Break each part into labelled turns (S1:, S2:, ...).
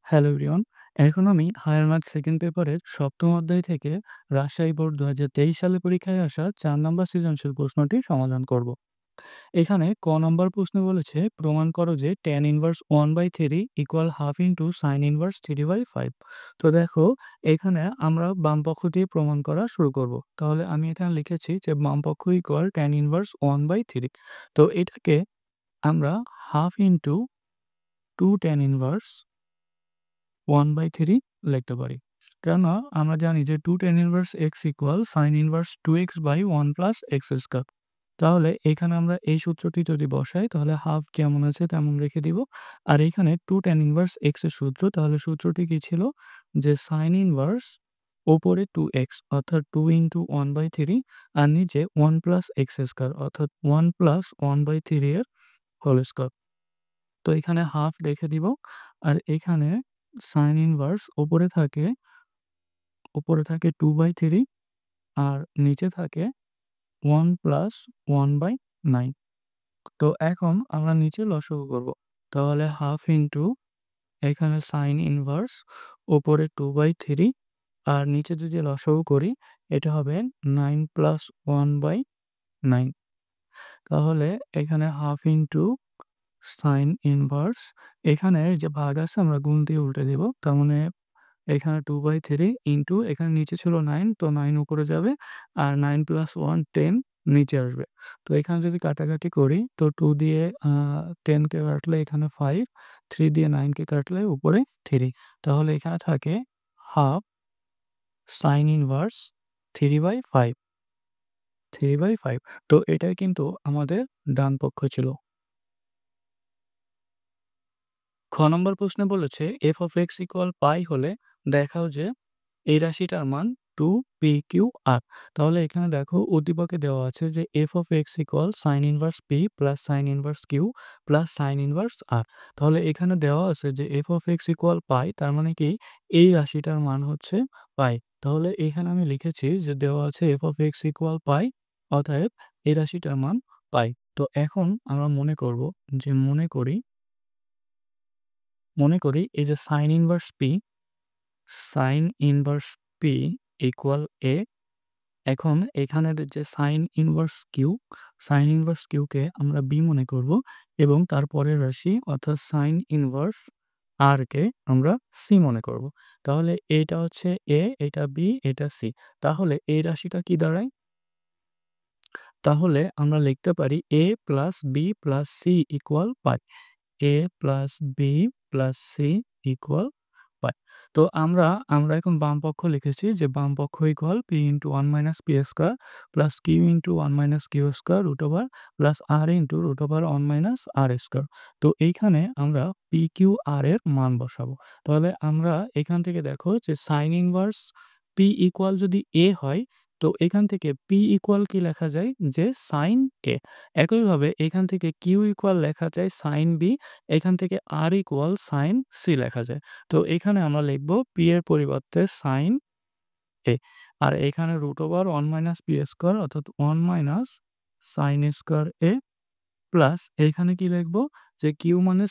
S1: Hello everyone. এখন আমি higher math second পেপারের ৭ম অধ্যায় থেকে রাজশাহী বোর্ড ২০২৩ সালে পরীক্ষায় আসা ৪ নম্বর সৃজনশীল প্রশ্নটি সমাধান করব। এখানে ক নম্বর প্রশ্নে বলেছে প্রমাণ করো যে tan inverse 1/3 equal half into sign inverse 3/5। তো দেখো, এখানে আমরা বাম পক্ষ দিয়ে প্রমাণ করা শুরু করব। তাহলে আমি এখানে লিখেছি যে বাম পক্ষ ইকুয়াল tan ইনভার্স 1/3। তো এটাকে আমরা হাফ ইন্টু 2 tan ইনভার্স 1/3 লিখতে পারি। কেননা আমরা জানি যে 2 tan inverse x equal sin inverse 2x by 1 plus x square. তাহলে এখানে আমরা এই সূত্রটি যদি বসাই তাহলে হাফ যেমন আছে তেমন রেখে দিব। আর এখানে 2 tan ইনভার্স x এর সূত্র, তাহলে সূত্রটি কি ছিল যে sin ইনভার্স উপরে 2x অর্থাৎ 2 ইনটু 1/3 আর নিচে 1 প্লাস x স্কয়ার অর্থাৎ 1 প্লাস 1/3 এর হোল স্কয়ার। তো এখানে হাফ রেখে দিব। আর এখানে সাইন ইনভার্স উপরে থাকে 2/3 আর নিচে থাকে 1 প্লাস 1/9। তো এখন আমরা নিচে লসাগু করব। তাহলে হাফ ইন্টু এখানে সাইন ইনভার্স উপরে 2/3 আর নিচে যদি লসাগু করি এটা হবে 9 প্লাস 1/9। তাহলে এখানে হাফ ইন্টু সাইন ইনভার্স, এখানে যে ভাগ আছে আমরা গুণ দিয়ে উল্টে দিব। তার মানে এখানে 2/3 ইন্টু এখানে নিচে ছিল 9, তো 9 উপরে যাবে আর 9 প্লাস 1 10 নিচে আসবে। তো এখানে যদি কাটাকাটি করি তো 2 দিয়ে 10 কে কাটলে এখানে 5, 3 দিয়ে 9 কে কাটলে উপরে 3। তাহলে এখানে থাকে হাফ সাইন ইনভার্স 3/5। তো এটাই কিন্তু আমাদের ডান পক্ষ ছিল। খ নম্বর প্রশ্নে বলেছে f of x ইকুয়াল পাই হলে দেখাও যে এই রাশিটার মান 2p/q/r। তাহলে এখানে দেখো উদ্দীপকে দেওয়া আছে যে f of x equal sign inverse p plus sign inverse q plus sign inverse r। তাহলে এখানে দেওয়া আছে যে f of x ইকুয়াল পাই, তার মানে কি এই রাশিটার মান হচ্ছে পাই। তাহলে এখানে আমি লিখেছি যে দেওয়া আছে f of x ইকুয়াল পাই, অতএব এই রাশিটার মান পাই। তো এখন আমরা মনে করি এই যে সাইন ইনভার্স পি ইকুয়াল এ। এখন এখানের যে সাইন ইনভার্স কিউকে আমরা বি মনে করব এবং তারপরের রাশি অর্থাৎ সাইন ইনভার্স আর কে আমরা সি মনে করব। তাহলে এটা হচ্ছে এ, এটা বি, এটা সি। তাহলে এই রাশিটা কি দাঁড়ায়? তাহলে আমরা লিখতে পারি A plus B plus C equal pi. A plus B plus C equal pi. তো আমরা এখন বাম পক্ষ লিখেছি যে বাম পক্ষ equal P into 1 minus P square plus Q into 1 minus Q square root over plus R into root over 1 minus R square. তো এইখানে আমরা পি কিউ আর এর মান বসাবো। তাহলে আমরা এখান থেকে দেখো যে সাইন ইনভার্স পি ইকুয়াল যদি এ হয় তো এখান থেকে পি ইকুয়াল কি লেখা যায় যে সাইন এ। একইভাবে এখান থেকে কিউ ইকুয়াল লেখা যায় সাইন বি, এখান থেকে আর ইকুয়াল সাইন সি লেখা যায়। তো এখানে আমরা লিখব পি এর পরিবর্তে সাইন এ আর এখানে root over 1 minus P square অর্থাৎ 1 minus sine square A plus এখানে কি লিখব যে কিউ মানে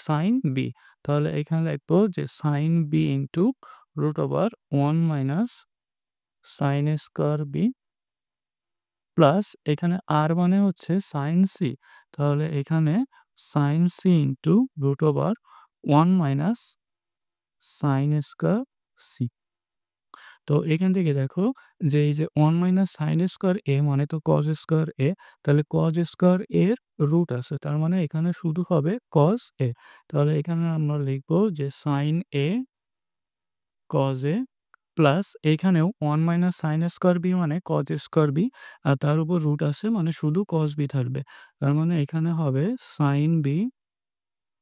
S1: সাইন বি। তাহলে এখানে লিখব যে sine B into root over 1 minus sine square B plus এখানে আর মানে হচ্ছে সাইন সি। তাহলে এখানে sine C into root over 1 minus sine square C. তো এখান থেকে দেখো যে এই যে 1 মাইনাস সাইন স্কোয়ার এ মানে তো কজ স্কোয়ার এ, তাহলে কজ স্কোয়ার এর রুট আছে, তার মানে এখানে শুধু হবে কজ এ। তাহলে এখানে আমরা লিখব যে sine A cos A plus এখানেও 1 মাইনাস সাইন স্কোয়ার বি মানে কজ স্কোয়ার বি আর তার উপর রুট আছে মানে শুধু কজ বি থাকবে। তার মানে এখানে হবে সাইন বি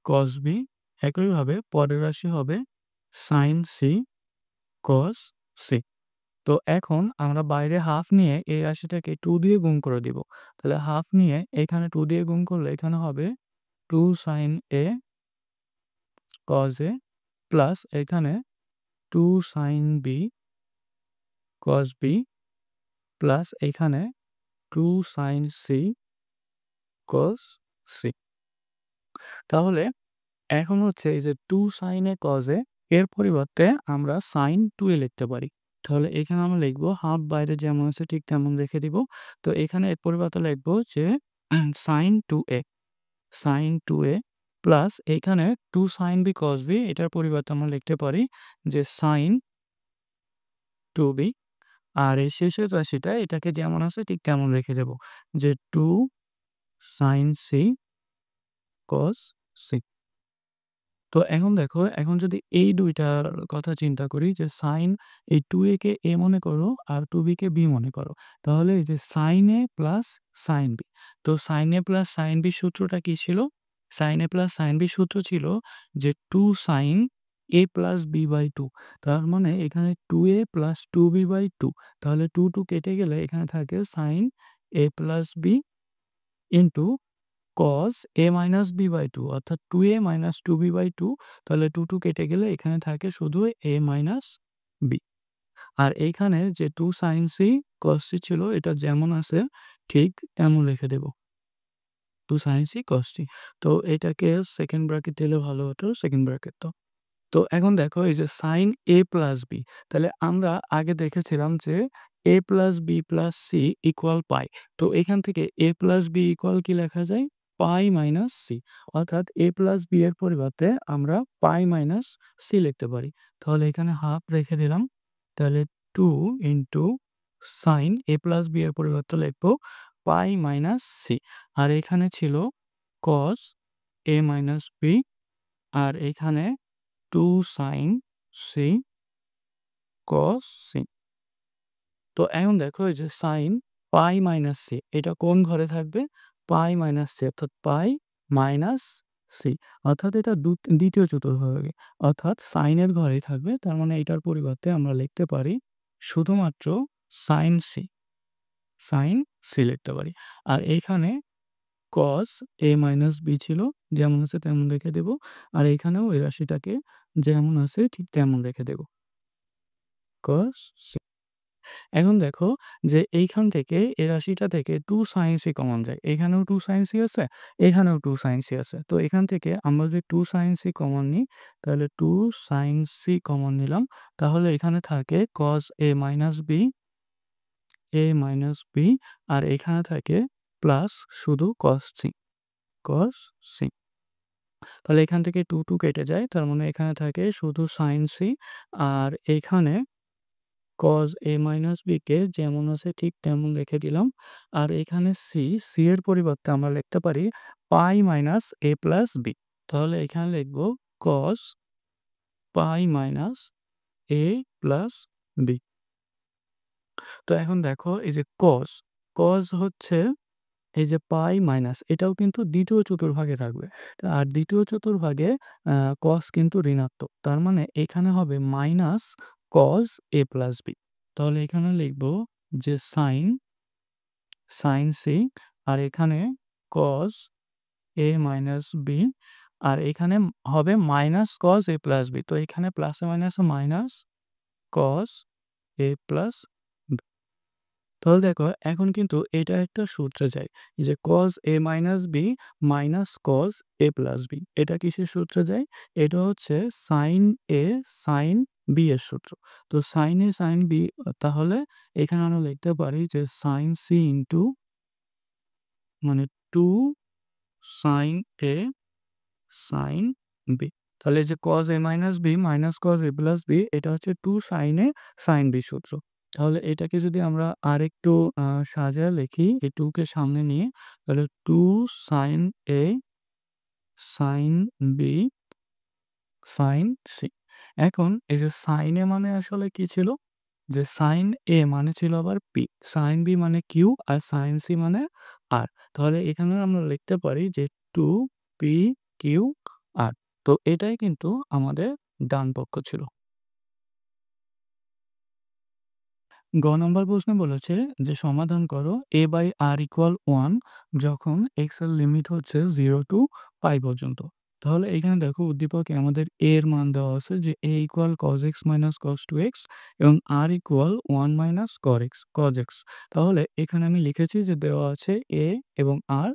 S1: কজ বি। একইভাবে পরের রাশি হবে সাইন সি কজ সি। তো এখন আমরা বাইরে হাফ নিয়ে এই রাশিটাকে 2 দিয়ে গুণ করে দিব। তাহলে হাফ নিয়ে এখানে 2 দিয়ে গুণ করলে এখানে হবে 2 sine A cos A plus এখানে 2 sine B cos B plus এখানে 2 সাইন সি কজ সি। তাহলে এখন হচ্ছে এই যে 2 sin a cos a এর পরিবর্তে আমরা sin 2a লিখতে পারি। তাহলে এখানে আমরা লিখব হাফ বাইরে যেমন আছে ঠিক তেমন রেখে দিব। তো এখানে এর পরিবর্তে লিখব যে sin 2a sin 2a plus এখানে 2 sin b cos b এটার পরিবর্তে আমরা লিখতে পারি যে sin 2b আর এই শেষের রাশিটা এটাকে যেমন আছে ঠিক তেমন রেখে দেব। যে 2 sin c cos c। তো এখন দেখো, এখন যদি এই ২ টার কথা চিন্তা করি যে sin এই 2a কে a মনে করো আর 2b কে b মনে করো। তাহলে এই যে sin a plus sin b। তো sin a plus sin b সূত্রটা কি ছিল? sin a plus sin b সূত্র ছিল যে 2 sin a প্লাস b/2। তার মানে এখানে 2a প্লাস 2b/2। তাহলে 2, 2 কেটে গেলে এখানে থাকে sin a plus b into cos a minus b/2 অর্থাৎ 2a মাইনাস 2b/2। তাহলে 2, 2 কেটে গেলে এখানে থাকে শুধু a মাইনাস b। আর এইখানে যে 2 sin c cos c ছিল এটা যেমন আছে ঠিক তেমন লিখে দেব। 2 sin c cos c। তো এটাকে সেকেন্ড ব্র্যাকেট দিলে ভালো হতো, সেকেন্ড ব্র্যাকেট তো। তো এখন দেখো এই যে sin a প্লাস b, তাহলে আমরা আগে দেখেছিলাম যে a plus b plus c equal pi. তো এখান থেকে a প্লাস b ইকুয়াল কি লেখা যায়? পাই মাইনাস c। অর্থাৎ a প্লাস b এর পরিবর্তে আমরা পাই মাইনাস c লিখতে পারি। তাহলে এখানে হাফ রেখে দিলাম। তাহলে 2 into sign a plus b এর পরিবর্তে লিখবো পাই মাইনাস c। আর এখানে ছিল cos a মাইনাস b আর এখানে 2 sin c cos c। তো এখন দেখো এই যে sin পাই মাইনাস c এটা কোন ঘরে থাকবে? পাই মাইনাস c অর্থাৎ পাই মাইনাস c। অর্থাৎ এটা দ্বিতীয় চতুর্ভাগে অর্থাৎ sin এর ঘরেই থাকবে। তার মানে এটার পরিবর্তে আমরা লিখতে পারি শুধুমাত্র sin c, sin c লিখতে পারি। আর এইখানে cos a মাইনাস b ছিল যেমন আছে তেমন রেখে দেব। আর এইখানেও এই রাশিটাকে যেমন আছে ঠিক তেমন রেখে দেব। cos c। এখন দেখো যে এইখান থেকে এই রাশিটা থেকে 2 sin c কমন যায়। এখানেও 2 sin c আছে, এখানেও 2 sin c আছে। তো এখান থেকে আমরা যদি 2 sin c কমন নিই তাহলে 2 sin c কমন নিলাম। তাহলে এখানে থাকে cos a minus b, a minus b আর এখানে থাকে প্লাস শুধু cos c, cos c। তাহলে এখান থেকে 2, 2 কেটে যায়। তার মানে এখানে থাকে শুধু sin c আর এখানে cos a মাইনাস b কে যেমন আছে ঠিক তেমন রেখে দিলাম। আর এখানে c এর পরিবর্তে আমরা লিখতে পারি পাই মাইনাস a প্লাস b। তাহলে এখানে লিখব cos pi minus a plus b। তো এখন দেখো এই যে cos হচ্ছে এই যে পাই মাইনাস এটাও কিন্তু দ্বিতীয় চতুর্ভাগে থাকবে। আর দ্বিতীয় চতুর্ভাগে cos কিন্তু ঋণাত্মক। তার মানে এখানে হবে minus cos a plus b। তাহলে এখানে লিখব যে sin c আর এখানে cos a মাইনাস b আর এখানে হবে minus cos a plus b। তো এখানে প্লাসে মাইনাসে minus cos a plus b। তাহলে দেখো এখন কিন্তু এটা একটা সূত্রে যায় যে cos a minus b minus cos a plus b। এটা কিসের সূত্রে যায়? এটা হচ্ছে sin a sin b এর সূত্র। তো sin a sin b তাহলে এখানে আমরা লিখতে পারি যে sin c ইন্টু মানে 2 sin a sin b। তাহলে এই যে cos a minus b minus cos a plus b এটা হচ্ছে 2 sin a sin b সূত্র। তাহলে এটাকে যদি আমরা আরেকটু সাজায় লিখি এই 2 কে সামনে নিয়ে তাহলে 2 sin a sin b sin c। এখন এই যে sin a মানে আসলে কি ছিল? যে sin a মানে ছিল আবার p, sin b মানে q আর sin c মানে r। তাহলে এখানে আমরা লিখতে পারি যে 2p q r। তো এটাই কিন্তু আমাদের ডান পক্ষ ছিল। গ নম্বর প্রশ্নে বলেছে যে সমাধান করো a/r = 1 যখন x এর লিমিট হচ্ছে 0 to π পর্যন্ত। তাহলে এখানে দেখো উদ্দীপকে আমাদের a এর মান দেওয়া আছে যে a equal cos x minus cos 2x এবং r equal 1 minus cos x। তাহলে এখানে আমি লিখেছি যে দেওয়া আছে a এবং r,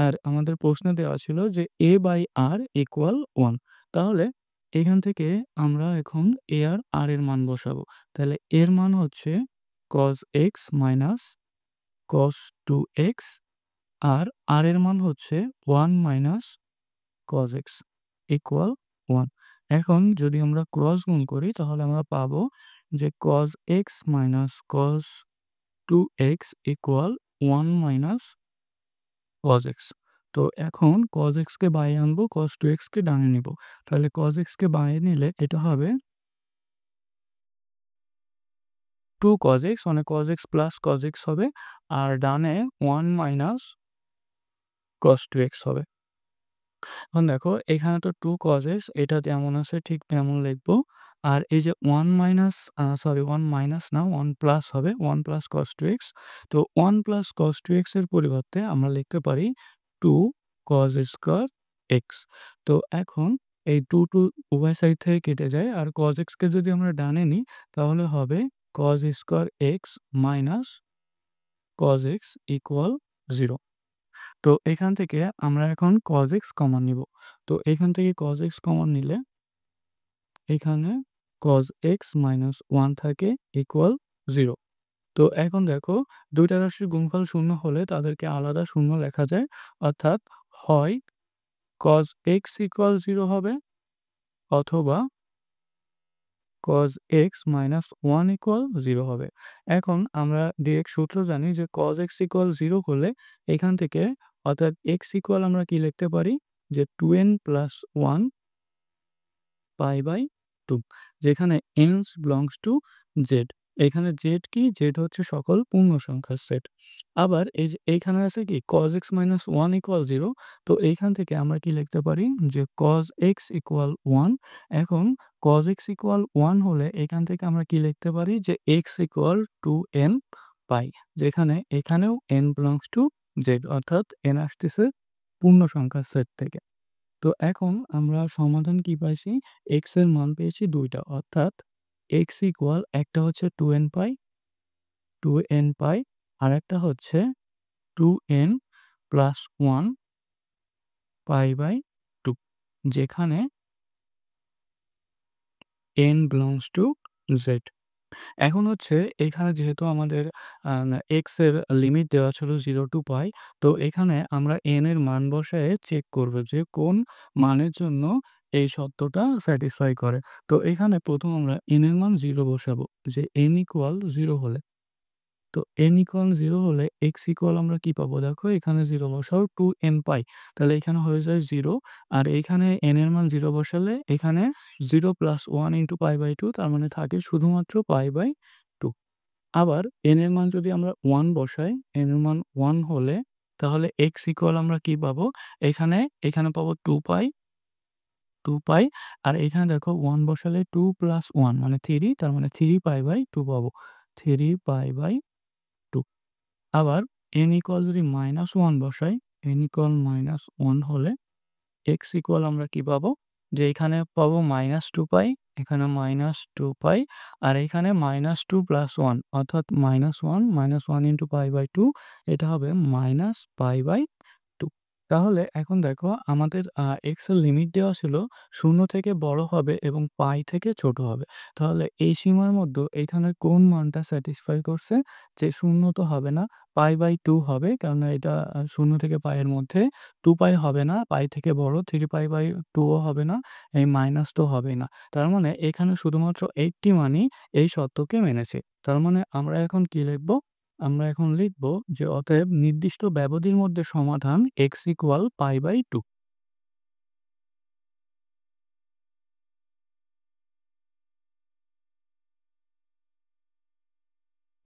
S1: আর আমাদের প্রশ্নে দেওয়া ছিল যে a বাই r ইকুয়াল 1। তাহলে এখান থেকে আমরা এখন a আর r এর মান বসাবো। তাহলে এর মান হচ্ছে cos x minus cos 2x, আর r এর মান হচ্ছে 1 মাইনাস cos x ইকুয়াল 1। এখন যদি আমরা ক্রস গুণ করি তাহলে আমরা পাবো যে cos x minus cos 2x equal 1 minus cos x। তো এখন cos x কে বাইরে আনবো, cos 2x কে ডানে নিব। তাহলে cos x কে বাইরে নিলে এটা হবে 2 cos x, মানে cos x plus cos x হবে, আর ডানে 1 মাইনাস cos 2x হবে। এখন দেখো এখানে তো 2 cos x, এটা যেমন আছে ঠিক তেমন লিখবো। আর এই যে 1 মাইনাস 1 মাইনাস না 1 প্লাস হবে, 1 প্লাস cos 2x। তো 1 প্লাস cos 2x এর পরিবর্তে আমরা লিখতে পারি 2 cos স্কয়ার x। তো এখন এই 2 উভয় সাইড থেকে কেটে যায়, আর cos x কে যদি আমরা ডানে নিই তাহলে হবে cos square x minus cos x equal 0। তো এখান থেকে আমরা এখন cos x কমন নিব। তো এখান থেকে cos x কমন নিলে এখানে cos x মাইনাস 1 থাকে ইকুয়াল 0। তো এখন দেখো দুইটা রাশির গুণফল শূন্য হলে তাদেরকে আলাদা শূন্য লেখা যায়, অর্থাৎ হয় cos x ইকুয়াল 0 হবে, অথবা cos x মাইনাস 1 ইকুয়াল 0 হবে। এখন আমরা ডিরেক্ট সূত্র জানি যে cos x ইকুয়াল 0 হলে এখান থেকে, অর্থাৎ x ইকুয়াল আমরা কি লিখতে পারি যে 2n প্লাস 1 পাই বাই 2, যেখানে n belongs to z। এখানে z কি? z হচ্ছে সকল পূর্ণ সংখ্যার সেট। আবার এই যে এইখানে আছে কি cos x minus 1 equal 0। তো এইখান থেকে আমরা কি লিখতে পারি যে cos x equal 1। এখন cos x equal 1 হলে এখান থেকে আমরা কি লিখতে পারি যে x equal 2n পাই, যেখানে এখানেও n belongs to z, অর্থাৎ n আসতেছে পূর্ণ সংখ্যার সেট থেকে। তো এখন আমরা সমাধান কি পাইছি? x এর মান পেয়েছি 2টা, অর্থাৎ x ইকুয়াল একটা হচ্ছে 2n পাই, আর একটা হচ্ছে 2n প্লাস 1 পাই বাই 2, যেখানে n belongs to z। এখন হচ্ছে এখানে যেহেতু আমাদের x এর লিমিট দেওয়া ছিল 0 টু পাই, তো এখানে আমরা n এর মান বসায়ে চেক করব যে কোন মানের জন্য এই শর্তটা স্যাটিসফাই করে। তো এখানে প্রথম আমরা n এর মান 0 বসাবো, যে n ইকুয়াল 0 হলে। তো n ইকুয়াল 0 হলে x ইকুয়াল আমরা কি পাবো? দেখো এখানে 0 বসাও 2n পাই। তাহলে এখানে হয়ে যায় 0, আর এইখানে n এর মান 0 বসালে এখানে 0 প্লাস 1 ইনটু পাই বাই 2, তার মানে থাকে শুধুমাত্র পাই বাই 2। আবার n এর মান যদি আমরা 1 বসাই, n এর মান 1 হলে তাহলে x ইকুয়াল আমরা কি পাবো? এখানে পাবো 2 পাই, আর এখানে দেখো 1 বসালে 2 প্লাস 1 মানে 3, তার মানে 3 পাই বাই 2 পাবো। 3 পাই বাই 2। আবার n ইকুয়াল যদি -1 বসাই, n ইকুয়াল -1 হলে x ইকুয়াল আমরা কি পাবো? যে এখানে পাবো -2 পাই, এখানে -2 পাই, আর এখানে -2 প্লাস 1 অর্থাৎ -1 ইনটু পাই বাই 2, এটা হবে পাই বাই 2। তাহলে এখন দেখো আমাদের x এর লিমিট দেওয়া ছিল 0 থেকে বড় হবে এবং পাই থেকে ছোট হবে। তাহলে এই সীমার মধ্যে এখানে কোন মানটা স্যাটিসফাই করছে? যে 0 তো হবে না, পাই বাই 2 হবে, কারণ এটা 0 থেকে পাই এর মধ্যে। 2 পাই হবে না, পাই থেকে বড়। 3 পাই বাই 2 ও হবে না, এই মাইনাস তো হবেই না। তার মানে এখানে শুধুমাত্র একটি মানই এই শর্তকে মেনেছে। তার মানে আমরা এখন কি লিখব? আমরা এখন লিখব যে অতএব নির্দিষ্ট ব্যবধির মধ্যে সমাধান x ইকুয়াল পাই বাই 2।